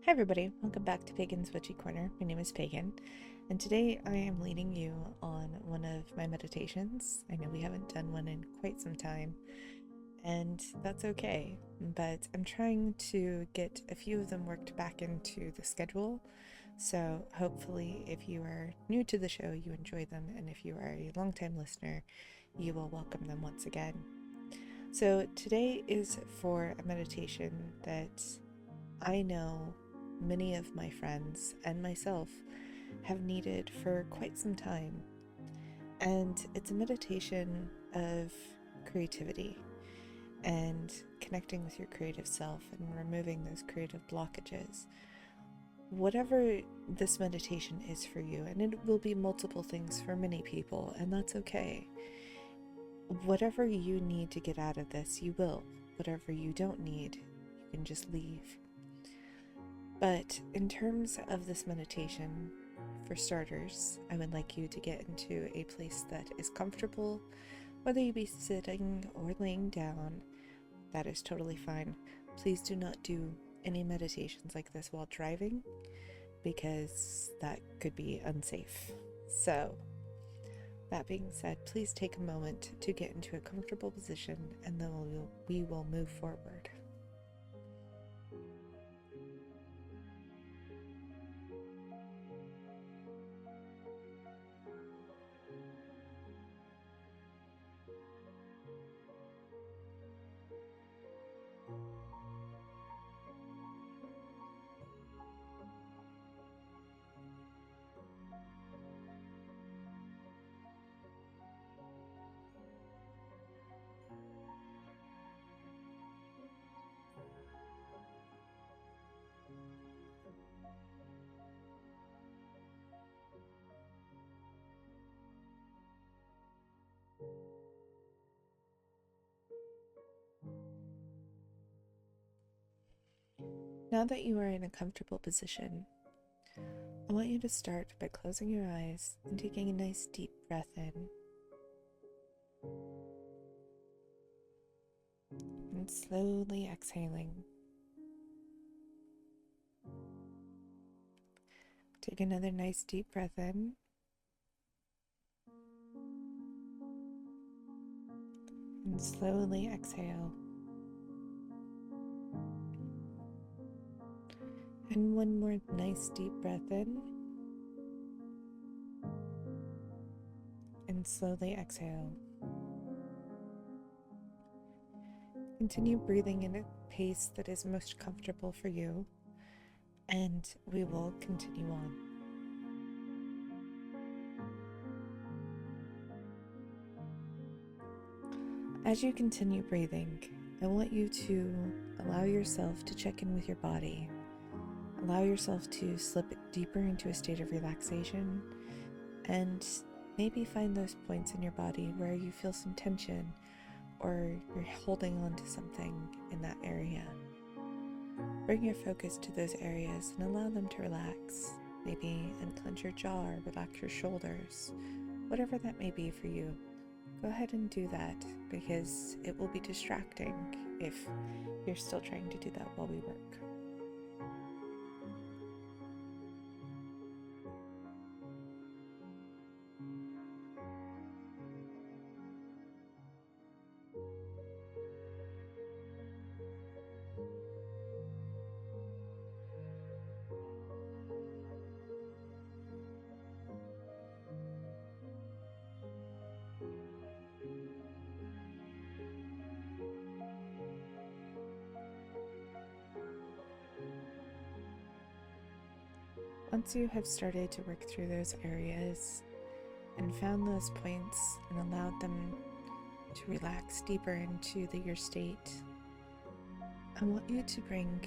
Hi everybody, welcome back to Pagan's Witchy Corner. My name is Pagan, and today I am leading you on one of my meditations. I know we haven't done one in quite some time, and that's okay, but I'm trying to get a few of them worked back into the schedule, so hopefully if you are new to the show, you enjoy them, and if you are a longtime listener, you will welcome them once again. So today is for a meditation that I know many of my friends and myself have needed for quite some time. And it's a meditation of creativity and connecting with your creative self and removing those creative blockages. Whatever this meditation is for you, and it will be multiple things for many people, and that's okay. Whatever you need to get out of this, you will. Whatever you don't need, you can just leave. But in terms of this meditation, for starters, I would like you to get into a place that is comfortable, whether you be sitting or laying down. That is totally fine. Please do not do any meditations like this while driving, because that could be unsafe. So, that being said, please take a moment to get into a comfortable position, and then we will move forward. Now that you are in a comfortable position, I want you to start by closing your eyes and taking a nice deep breath in. And slowly exhaling. Take another nice deep breath in. And slowly exhale. And one more nice deep breath in. And slowly exhale. Continue breathing in a pace that is most comfortable for you, and we will continue on. As you continue breathing, I want you to allow yourself to check in with your body. Allow yourself to slip deeper into a state of relaxation, and maybe find those points in your body where you feel some tension or you're holding on to something in that area. Bring your focus to those areas and allow them to relax. Maybe unclench your jaw or relax your shoulders. Whatever that may be for you, go ahead and do that, because it will be distracting if you're still trying to do that while we work. Once you have started to work through those areas and found those points and allowed them to relax deeper into your state, I want you to bring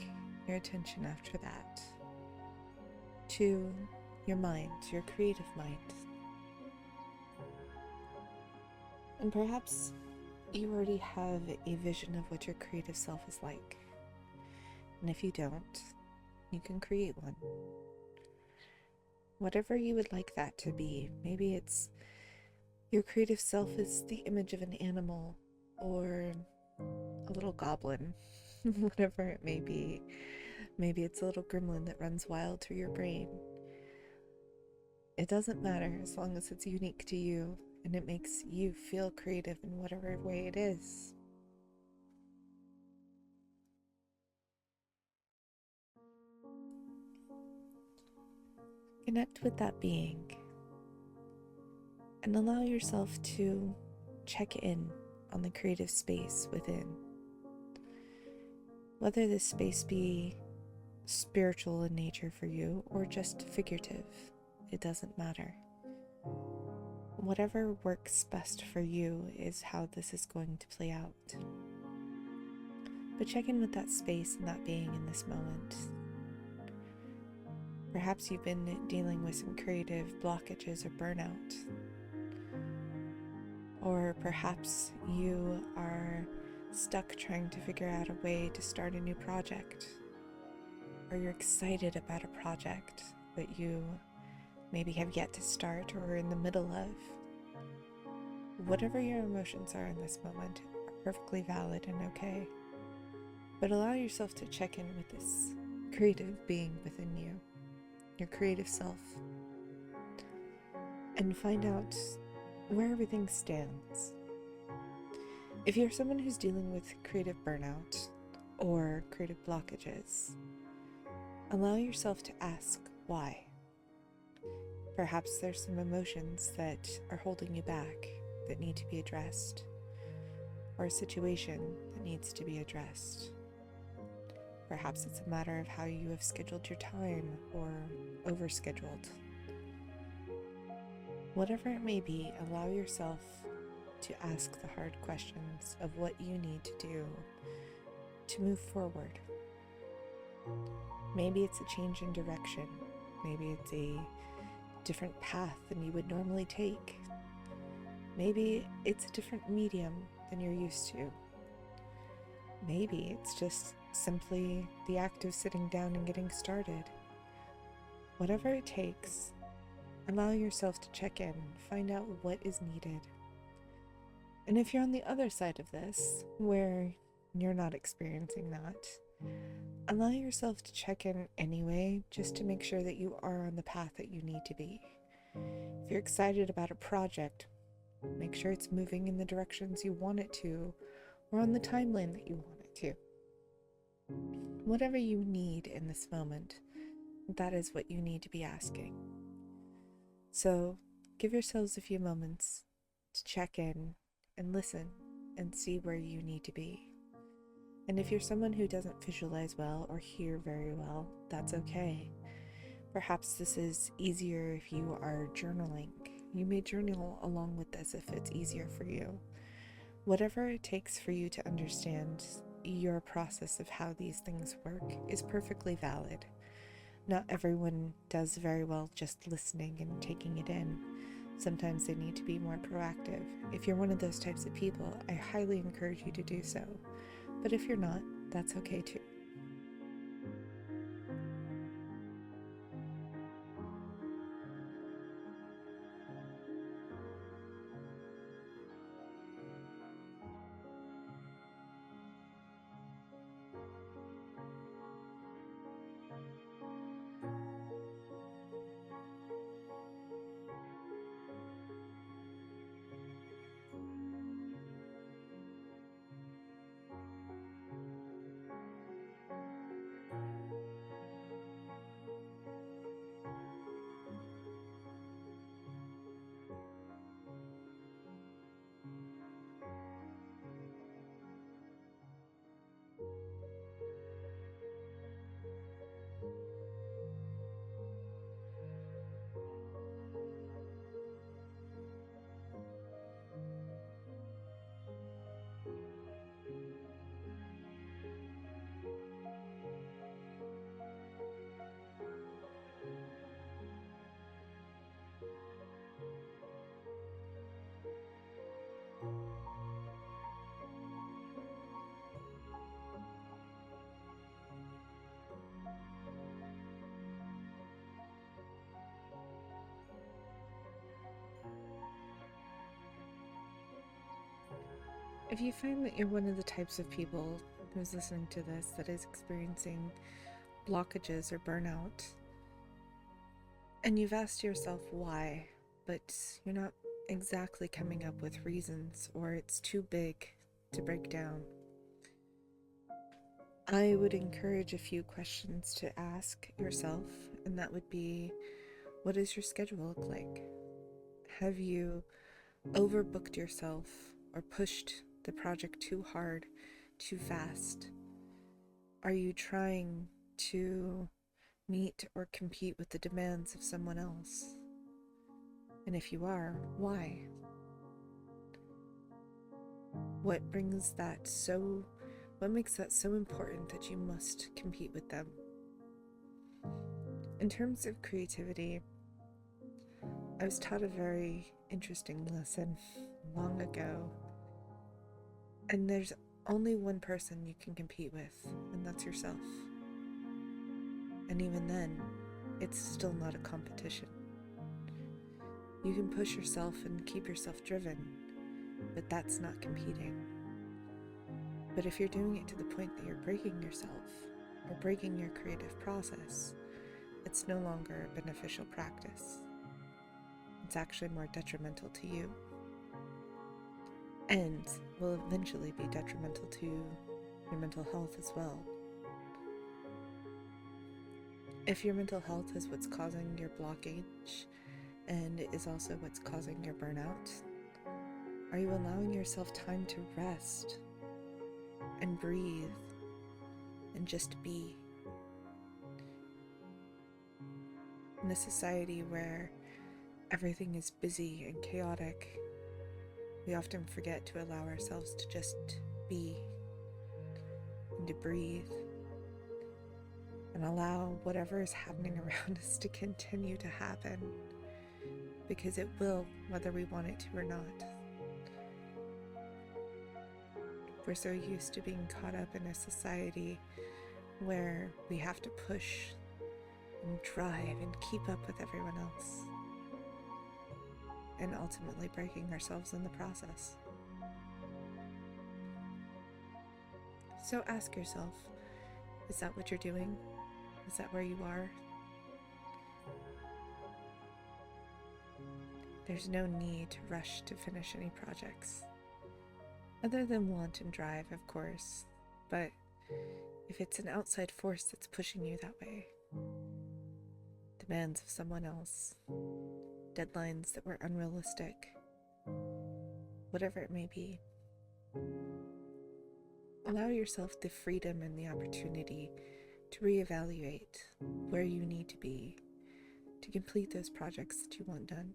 your attention after that to your mind, your creative mind. And perhaps you already have a vision of what your creative self is like. And if you don't, you can create one. Whatever you would like that to be. Maybe it's your creative self is the image of an animal or a little goblin, whatever it may be. Maybe it's a little gremlin that runs wild through your brain. It doesn't matter as long as it's unique to you and it makes you feel creative in whatever way it is. Connect with that being and allow yourself to check in on the creative space within. Whether this space be spiritual in nature for you or just figurative, it doesn't matter. Whatever works best for you is how this is going to play out. But check in with that space and that being in this moment. Perhaps you've been dealing with some creative blockages or burnout. Or perhaps you are stuck trying to figure out a way to start a new project. Or you're excited about a project that you maybe have yet to start or are in the middle of. Whatever your emotions are in this moment are perfectly valid and okay. But allow yourself to check in with this creative being within you, your creative self, and find out where everything stands. If you're someone who's dealing with creative burnout or creative blockages, allow yourself to ask why. Perhaps there's some emotions that are holding you back that need to be addressed, or a situation that needs to be addressed. Perhaps it's a matter of how you have scheduled your time or overscheduled. Whatever it may be, allow yourself to ask the hard questions of what you need to do to move forward. Maybe it's a change in direction. Maybe it's a different path than you would normally take. Maybe it's a different medium than you're used to. Maybe it's just simply the act of sitting down and getting started. Whatever it takes, allow yourself to check in, find out what is needed. And if you're on the other side of this, where you're not experiencing that, allow yourself to check in anyway, just to make sure that you are on the path that you need to be. If you're excited about a project, make sure it's moving in the directions you want it to, or on the timeline that you want it to. Whatever you need in this moment, that is what you need to be asking. So give yourselves a few moments to check in and listen and see where you need to be. And if you're someone who doesn't visualize well or hear very well, that's okay. Perhaps this is easier if you are journaling. You may journal along with this if it's easier for you. Whatever it takes for you to understand your process of how these things work is perfectly valid. Not everyone does very well just listening and taking it in. Sometimes they need to be more proactive. If you're one of those types of people, I highly encourage you to do so. But if you're not, that's okay too. If you find that you're one of the types of people who's listening to this that is experiencing blockages or burnout, and you've asked yourself why, but you're not exactly coming up with reasons, or it's too big to break down, I would encourage a few questions to ask yourself, and that would be, what does your schedule look like? Have you overbooked yourself or pushed the project too hard, too fast? Are you trying to meet or compete with the demands of someone else? And if you are, why? What makes that so important that you must compete with them? In terms of creativity, I was taught a very interesting lesson long ago, and there's only one person you can compete with, and that's yourself. And even then, it's still not a competition. You can push yourself and keep yourself driven, but that's not competing. But if you're doing it to the point that you're breaking yourself or breaking your creative process, it's no longer a beneficial practice. It's actually more detrimental to you, and will eventually be detrimental to your mental health as well. If your mental health is what's causing your blockage and is also what's causing your burnout, are you allowing yourself time to rest and breathe and just be? In a society where everything is busy and chaotic, we often forget to allow ourselves to just be and to breathe and allow whatever is happening around us to continue to happen, because it will, whether we want it to or not. We're so used to being caught up in a society where we have to push and drive and keep up with everyone else, and ultimately breaking ourselves in the process. So ask yourself, is that what you're doing? Is that where you are? There's no need to rush to finish any projects, other than want and drive, of course. But if it's an outside force that's pushing you that way, demands of someone else, deadlines that were unrealistic, whatever it may be, allow yourself the freedom and the opportunity to reevaluate where you need to be to complete those projects that you want done.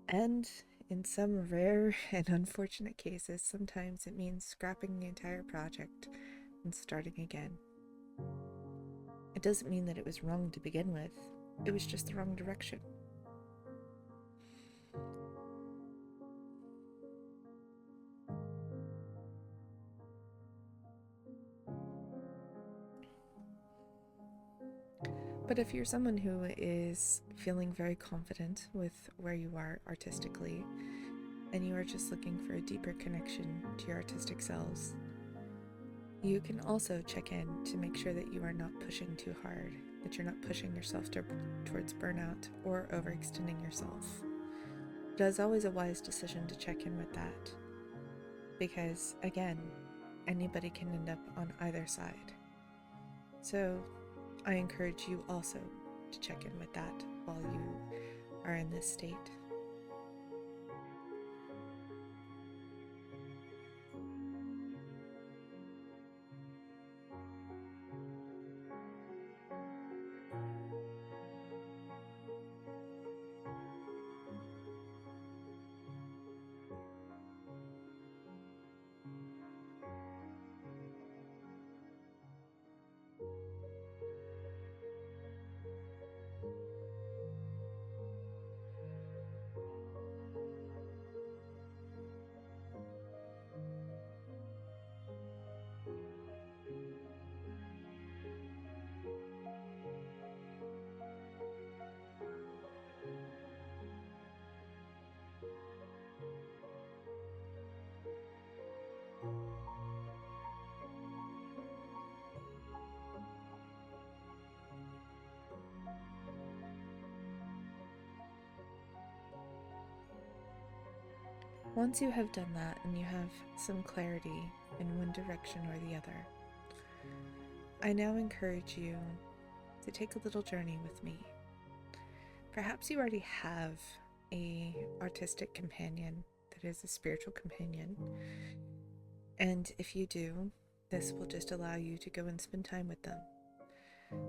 And in some rare and unfortunate cases, sometimes it means scrapping the entire project and starting again. It doesn't mean that it was wrong to begin with, it was just the wrong direction. But if you're someone who is feeling very confident with where you are artistically, and you are just looking for a deeper connection to your artistic selves, you can also check in to make sure that you are not pushing too hard, that you're not pushing yourself towards burnout or overextending yourself. It is always a wise decision to check in with that, because again, anybody can end up on either side. So I encourage you also to check in with that while you are in this state. Once you have done that and you have some clarity in one direction or the other, I now encourage you to take a little journey with me. Perhaps you already have an artistic companion that is a spiritual companion, and if you do, this will just allow you to go and spend time with them.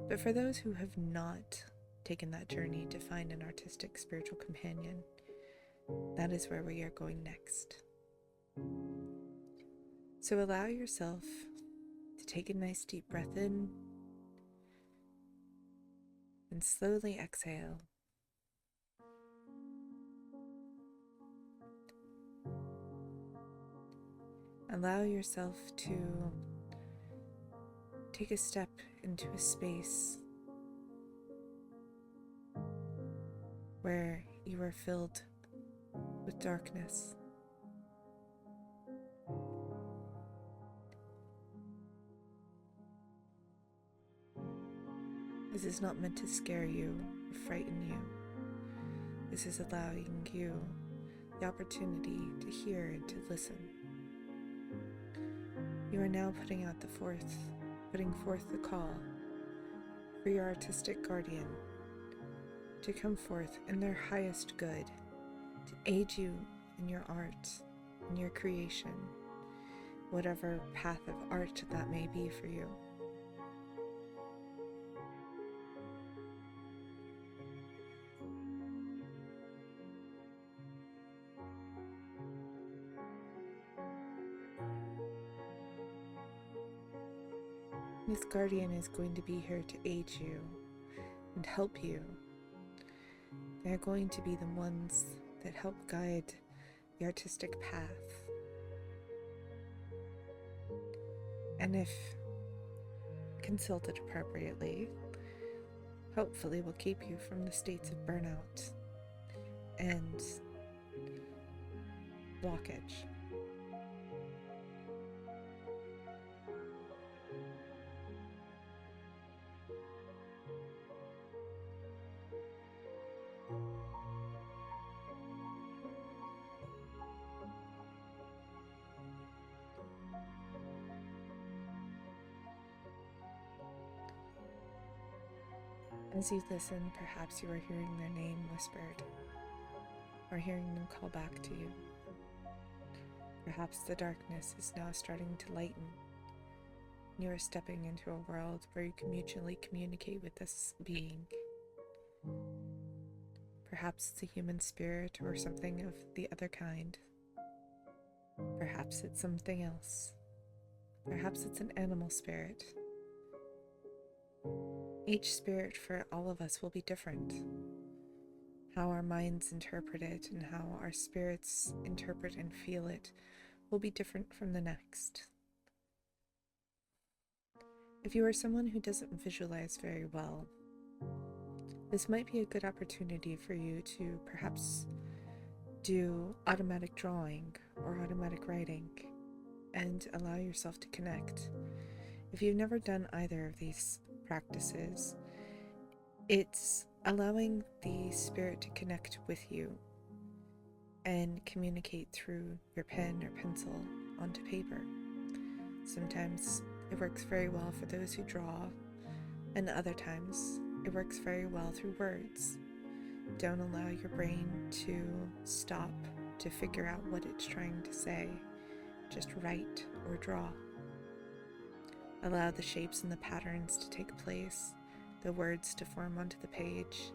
But for those who have not taken that journey to find an artistic spiritual companion, that is where we are going next. So allow yourself to take a nice deep breath in and slowly exhale. Allow yourself to take a step into a space where you are filled with darkness. This is not meant to scare you or frighten you. This is allowing you the opportunity to hear and to listen. You are now putting forth the call for your artistic guardian to come forth in their highest good, to aid you in your art, in your creation, whatever path of art that may be for you. This guardian is going to be here to aid you and help you. They're going to be the ones that help guide the artistic path. And if consulted appropriately, hopefully will keep you from the states of burnout and blockage. As you listen, perhaps you are hearing their name whispered, or hearing them call back to you. Perhaps the darkness is now starting to lighten. You are stepping into a world where you can mutually communicate with this being. Perhaps it's a human spirit or something of the other kind. Perhaps it's something else. Perhaps it's an animal spirit. Each spirit for all of us will be different. How our minds interpret it and how our spirits interpret and feel it will be different from the next. If you are someone who doesn't visualize very well, this might be a good opportunity for you to perhaps do automatic drawing or automatic writing and allow yourself to connect. If you've never done either of these practices, it's allowing the spirit to connect with you and communicate through your pen or pencil onto paper. Sometimes it works very well for those who draw, and other times it works very well through words. Don't allow your brain to stop to figure out what it's trying to say. Just write or draw. Allow the shapes and the patterns to take place, the words to form onto the page,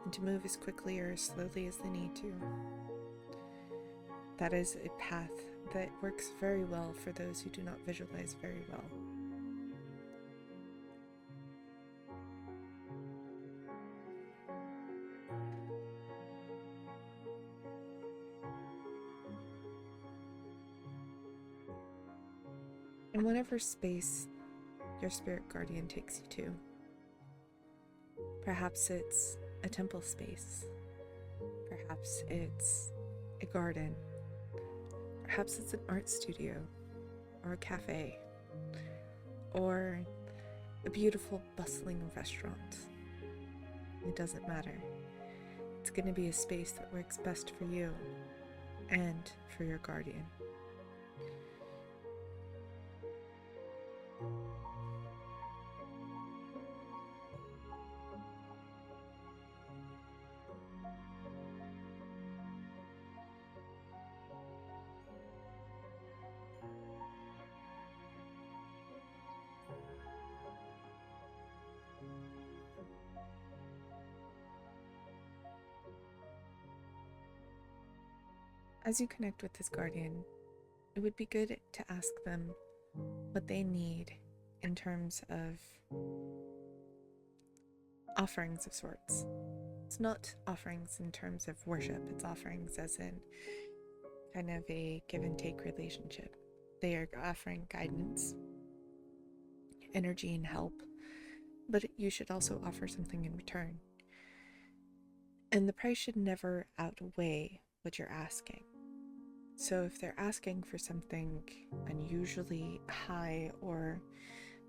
and to move as quickly or as slowly as they need to. That is a path that works very well for those who do not visualize very well. In whatever space your spirit guardian takes you to. Perhaps it's a temple space. Perhaps it's a garden. Perhaps it's an art studio or a cafe or a beautiful, bustling restaurant. It doesn't matter. It's going to be a space that works best for you. and for your guardian. As you connect with this guardian, it would be good to ask them what they need in terms of offerings of sorts. It's not offerings in terms of worship, it's offerings as in kind of a give and take relationship. They are offering guidance, energy, and help, but you should also offer something in return. And the price should never outweigh what you're asking. So if they're asking for something unusually high or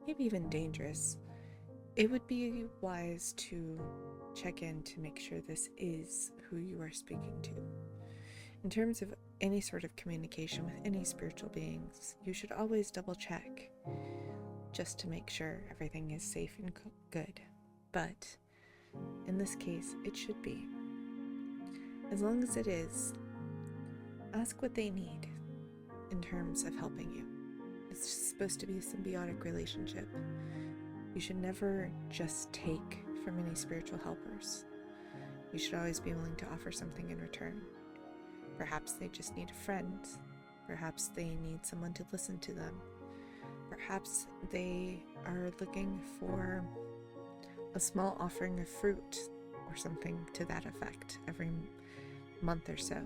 maybe even dangerous, it would be wise to check in to make sure this is who you are speaking to. In terms of any sort of communication with any spiritual beings, you should always double check just to make sure everything is safe and good. But in this case, it should be. As long as it is, ask what they need in terms of helping you. It's supposed to be a symbiotic relationship. You should never just take from any spiritual helpers. You should always be willing to offer something in return. Perhaps they just need a friend. Perhaps they need someone to listen to them. Perhaps they are looking for a small offering of fruit or something to that effect every month or so.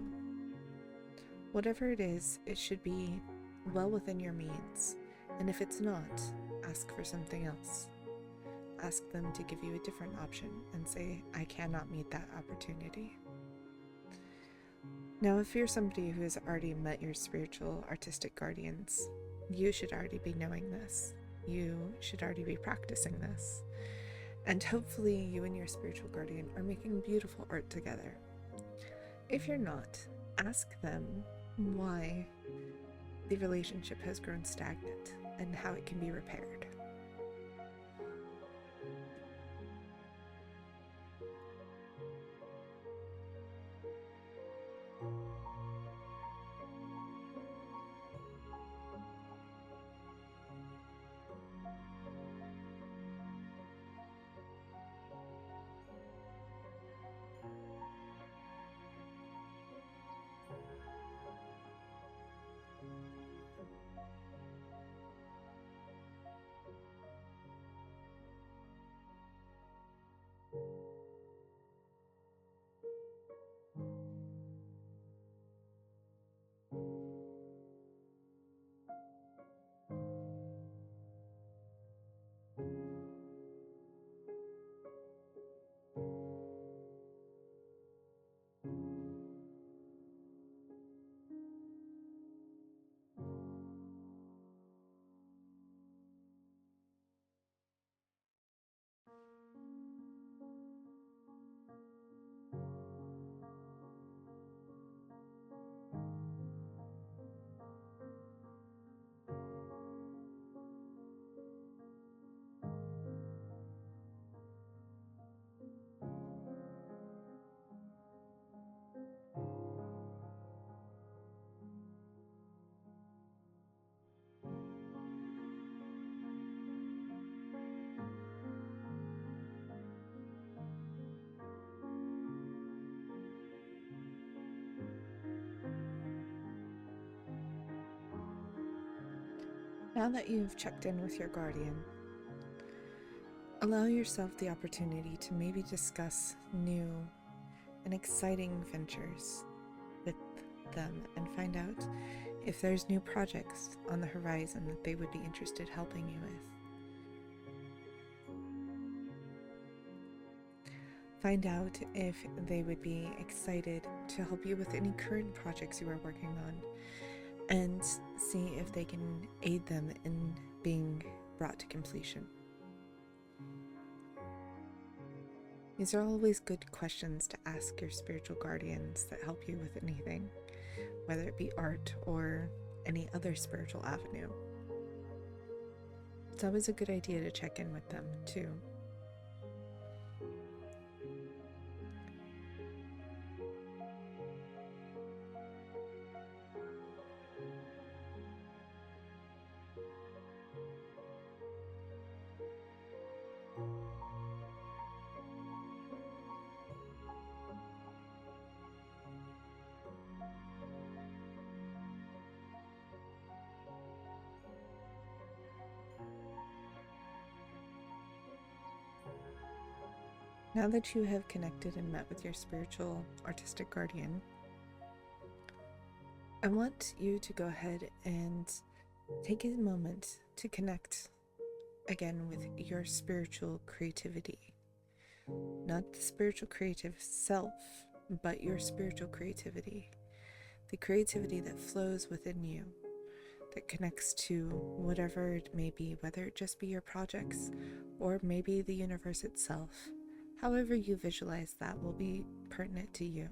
Whatever it is, it should be well within your means. And if it's not, ask for something else. Ask them to give you a different option and say, I cannot meet that opportunity. Now, if you're somebody who has already met your spiritual artistic guardians, you should already be knowing this. You should already be practicing this. And hopefully you and your spiritual guardian are making beautiful art together. If you're not, ask them why the relationship has grown stagnant and how it can be repaired. Now that you've checked in with your guardian, allow yourself the opportunity to maybe discuss new and exciting ventures with them and find out if there's new projects on the horizon that they would be interested helping you with. Find out if they would be excited to help you with any current projects you are working on, and see if they can aid them in being brought to completion. These are always good questions to ask your spiritual guardians that help you with anything. whether it be art or any other spiritual avenue. It's always a good idea to check in with them too. Now that you have connected and met with your spiritual artistic guardian, I want you to go ahead and take a moment to connect again with your spiritual creativity. Not the spiritual creative self, but your spiritual creativity. The creativity that flows within you, that connects to whatever it may be, whether it just be your projects or maybe the universe itself. However you visualize that will be pertinent to you.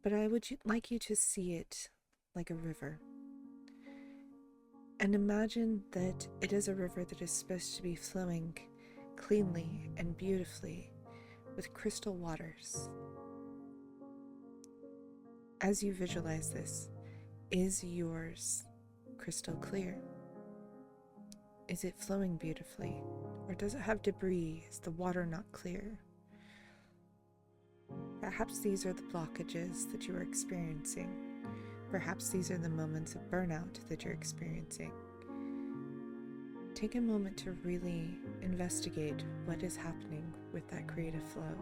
But I would like you to see it like a river. And imagine that it is a river that is supposed to be flowing cleanly and beautifully with crystal waters. As you visualize this, is yours crystal clear? Is it flowing beautifully? Or does it have debris? Is the water not clear? Perhaps these are the blockages that you are experiencing. Perhaps these are the moments of burnout that you're experiencing. Take a moment to really investigate what is happening with that creative flow.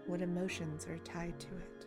What emotions are tied to it?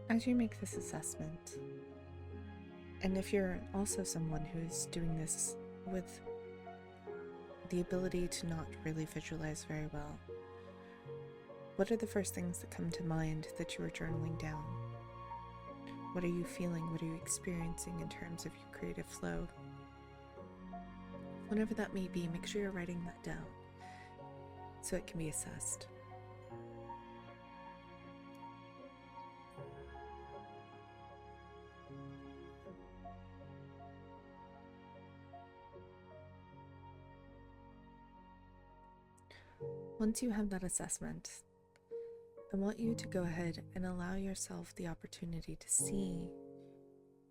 As you make this assessment, and if you're also someone who is doing this with the ability to not really visualize very well, what are the first things that come to mind that you are journaling down? What are you feeling? What are you experiencing in terms of your creative flow? Whatever that may be, make sure you're writing that down so it can be assessed. Once you have that assessment, I want you to go ahead and allow yourself the opportunity to see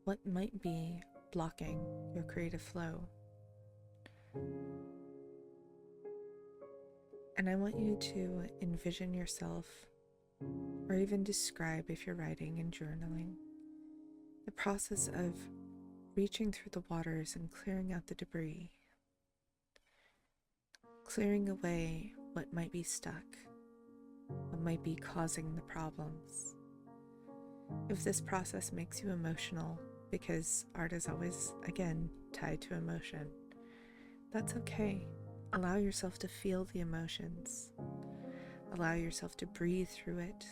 what might be blocking your creative flow. And I want you to envision yourself, or even describe if you're writing and journaling, the process of reaching through the waters and clearing out the debris, clearing away what might be stuck, what might be causing the problems. If this process makes you emotional, because art is always, again, tied to emotion, that's okay. Allow yourself to feel the emotions. Allow yourself to breathe through it.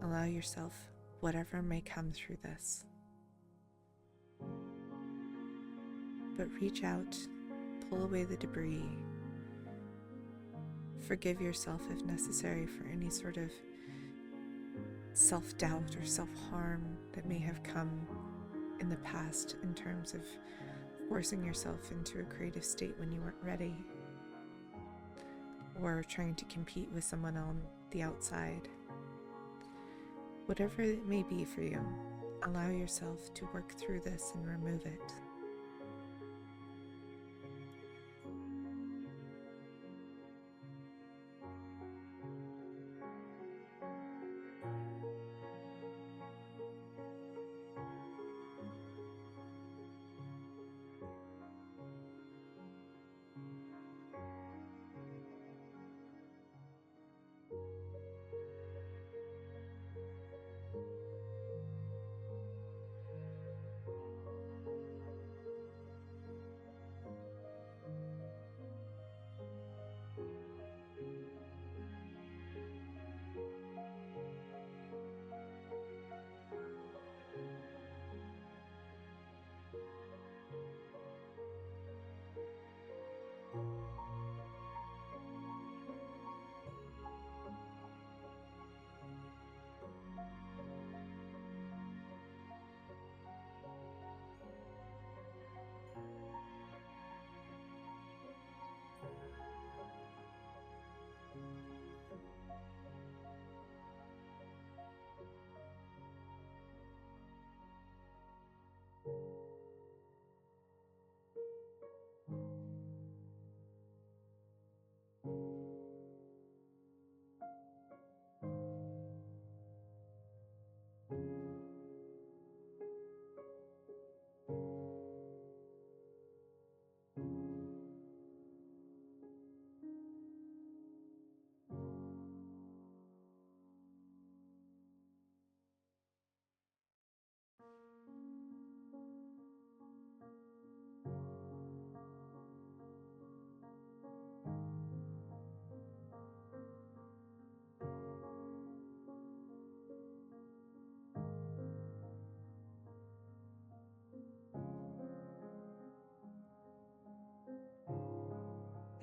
Allow yourself whatever may come through this. But reach out, pull away the debris. Forgive yourself if necessary for any sort of self-doubt or self-harm that may have come in the past in terms of forcing yourself into a creative state when you weren't ready, or trying to compete with someone on the outside. Whatever it may be for you, allow yourself to work through this and remove it.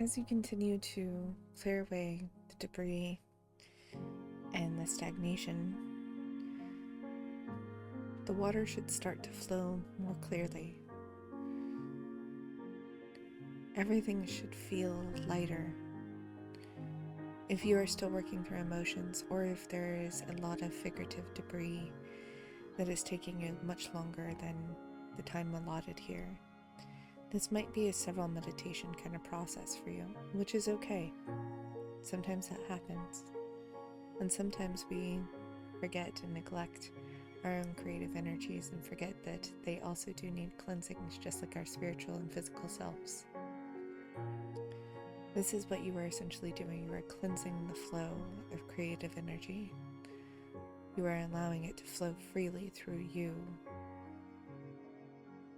As you continue to clear away the debris and the stagnation, the water should start to flow more clearly. Everything should feel lighter. If you are still working through emotions, or if there is a lot of figurative debris that is taking you much longer than the time allotted here, this might be a several meditation kind of process for you, which is okay. Sometimes that happens. And sometimes we forget and neglect our own creative energies and forget that they also do need cleansings, just like our spiritual and physical selves. This is what you are essentially doing. You are cleansing the flow of creative energy. You are allowing it to flow freely through you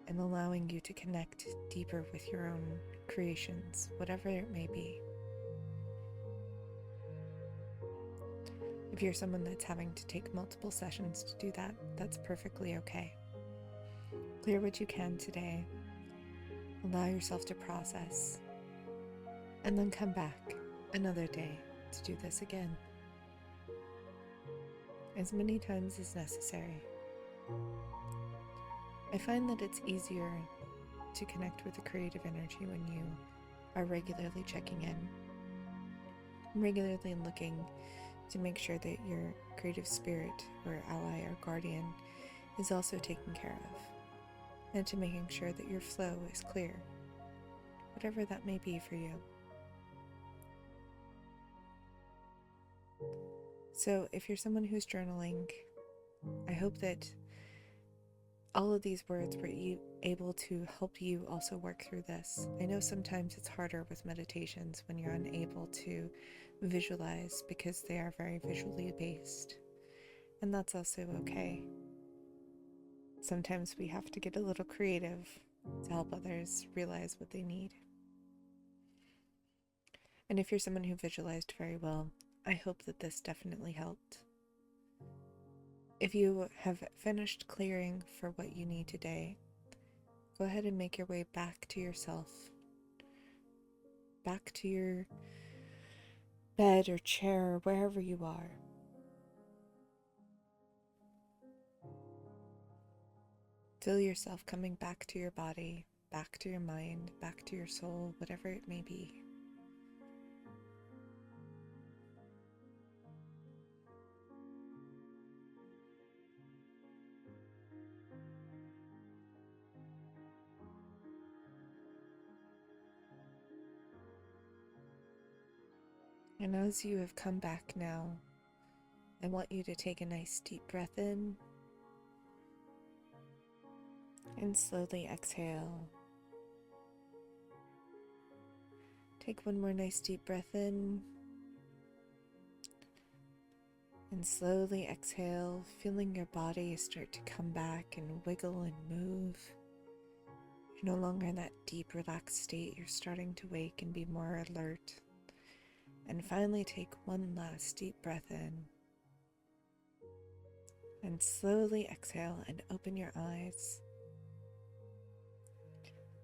and allowing you to connect deeper with your own creations, whatever it may be. If you're someone that's having to take multiple sessions to do that, that's perfectly okay. Clear what you can today. Allow yourself to process. And then come back another day to do this again, as many times as necessary. I find that it's easier to connect with the creative energy when you are regularly checking in, regularly looking to make sure that your creative spirit or ally or guardian is also taken care of, and to making sure that your flow is clear, whatever that may be for you. So if you're someone who's journaling, I hope that all of these words were able to help you also work through this. I know sometimes it's harder with meditations when you're unable to visualize because they are very visually based, and that's also okay. Sometimes we have to get a little creative to help others realize what they need. And if you're someone who visualized very well, I hope that this definitely helped. If you have finished clearing for what you need today, go ahead and make your way back to yourself, back to your bed or chair or wherever you are. Feel yourself coming back to your body, back to your mind, back to your soul, whatever it may be. And as you have come back now, I want you to take a nice deep breath in and slowly exhale. Take one more nice deep breath in and slowly exhale, feeling your body start to come back and wiggle and move. You're no longer in that deep relaxed state. You're starting to wake and be more alert. And finally take one last deep breath in and slowly exhale and open your eyes.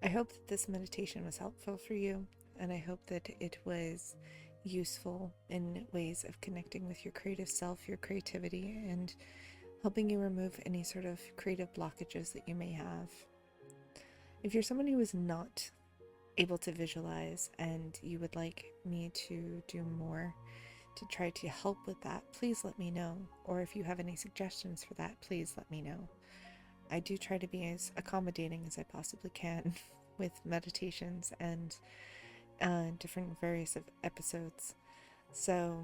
I hope that this meditation was helpful for you, and I hope that it was useful in ways of connecting with your creative self, your creativity, and helping you remove any sort of creative blockages that you may have. If you're someone who is not able to visualize and you would like me to do more to try to help with that, please let me know. Or if you have any suggestions for that, please let me know. I do try to be as accommodating as I possibly can with meditations and different various episodes. So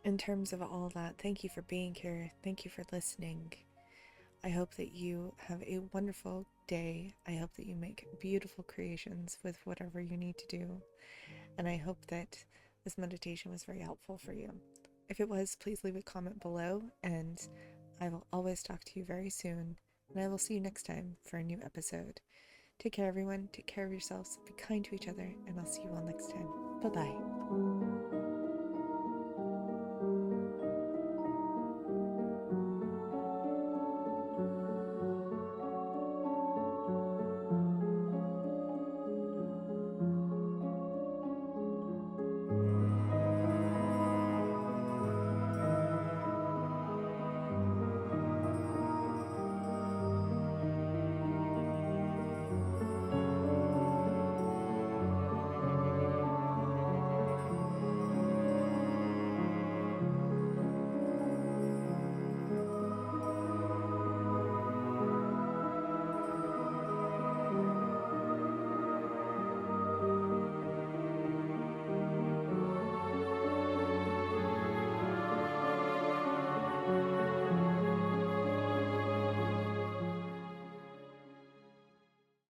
in terms of all that, thank you for being here. Thank you for listening. I hope that you have a wonderful day. I hope that you make beautiful creations with whatever you need to do. And I hope that this meditation was very helpful for you. If it was, please leave a comment below, and I will always talk to you very soon. And I will see you next time for a new episode. Take care, everyone. Take care of yourselves. Be kind to each other, and I'll see you all next time. Bye-bye.